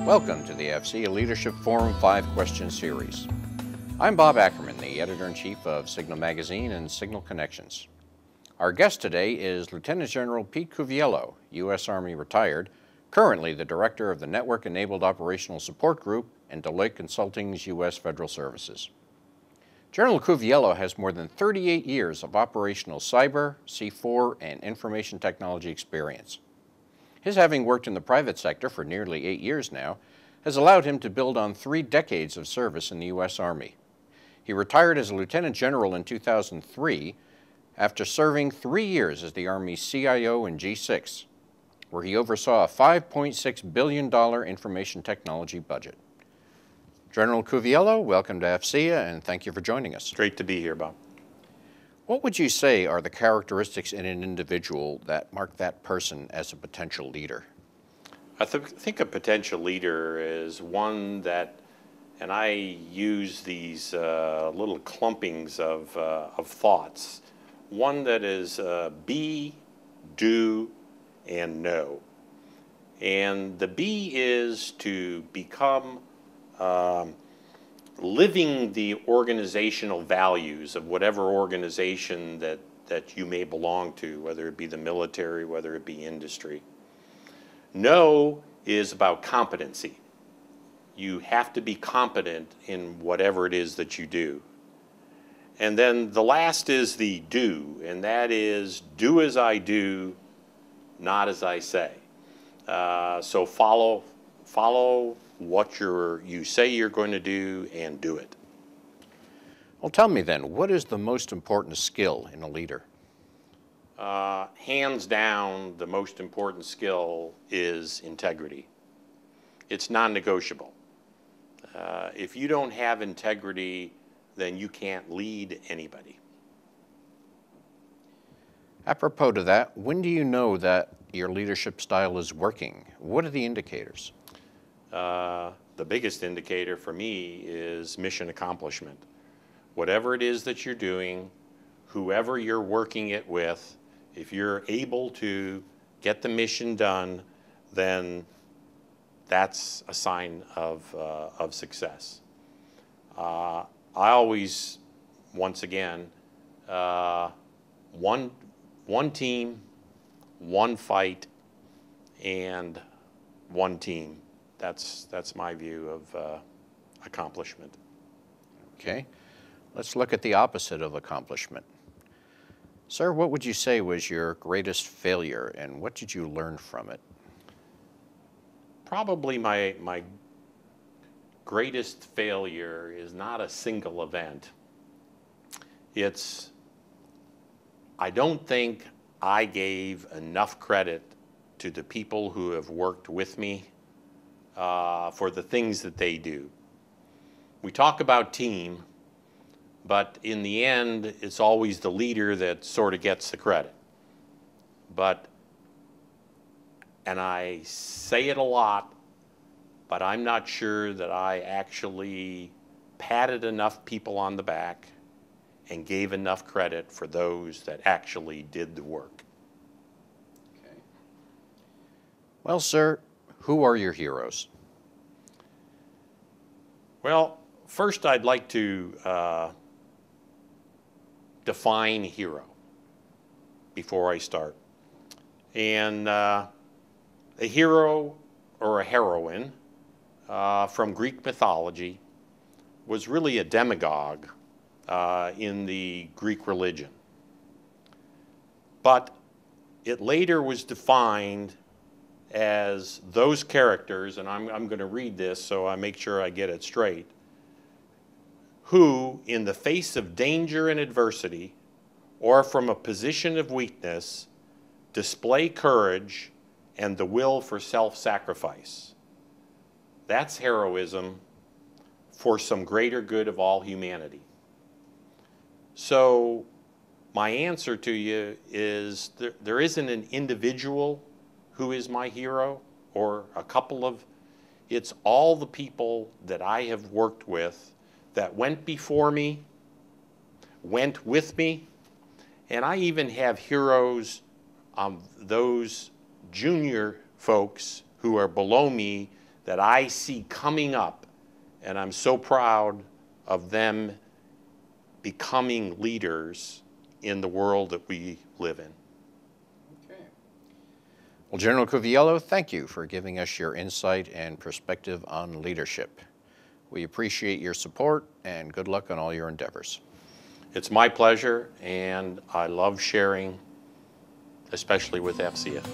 Welcome to the AFCEA Leadership Forum 5-Question Series. I'm Bob Ackerman, the Editor-in-Chief of Signal Magazine and Signal Connections. Our guest today is Lieutenant General Pete Cuviello, U.S. Army retired, currently the Director of the Network-Enabled Operational Support Group and Deloitte Consulting's U.S. Federal Services. General Cuviello has more than 38 years of operational cyber, C4, and information technology experience. His having worked in the private sector for nearly 8 years now has allowed him to build on 3 decades of service in the U.S. Army. He retired as a lieutenant general in 2003 after serving 3 years as the Army CIO in G6, where he oversaw a $5.6 billion information technology budget. General Cuviello, welcome to AFCEA, and thank you for joining us. Great to be here, Bob. What would you say are the characteristics in an individual that mark that person as a potential leader? I think a potential leader is one that, and I use these little clumpings of thoughts, one that is be, do, and know. And the be is to become living the organizational values of whatever organization that you may belong to, whether it be the military, whether it be industry. Know is about competency. You have to be competent in whatever it is that you do. And then the last is the do, and that is do as I do, not as I say. So follow what you say you're going to do and do it. Well, tell me then, what is the most important skill in a leader? Hands down, the most important skill is integrity. It's non-negotiable. If you don't have integrity, then you can't lead anybody. Apropos to that, when do you know that your leadership style is working? What are the indicators? The biggest indicator for me is mission accomplishment. Whatever it is that you're doing, whoever you're working it with, if you're able to get the mission done, then that's a sign of success. I always, once again, one team, one fight, and one team. That's my view of accomplishment. Okay, let's look at the opposite of accomplishment. Sir, what would you say was your greatest failure, and what did you learn from it? Probably my greatest failure is not a single event. It's, I don't think I gave enough credit to the people who have worked with me for the things that they do. We talk about team, but in the end, it's always the leader that sort of gets the credit. And I say it a lot, but I'm not sure that I actually patted enough people on the back and gave enough credit for those that actually did the work. Okay. Well, sir, who are your heroes? Well, first I'd like to define hero before I start. And a hero or a heroine from Greek mythology was really a demagogue in the Greek religion. But it later was defined as those characters, and I'm going to read this so I make sure I get it straight, who, in the face of danger and adversity, or from a position of weakness, display courage and the will for self-sacrifice. That's heroism for some greater good of all humanity. So my answer to you is there isn't an individual who is my hero or a couple of, it's all the people that I have worked with that went before me, went with me, and I even have heroes, those junior folks who are below me that I see coming up, and I'm so proud of them becoming leaders in the world that we live in. Okay. Well, General Cuviello, thank you for giving us your insight and perspective on leadership. We appreciate your support and good luck on all your endeavors. It's my pleasure, and I love sharing, especially with AFCEA.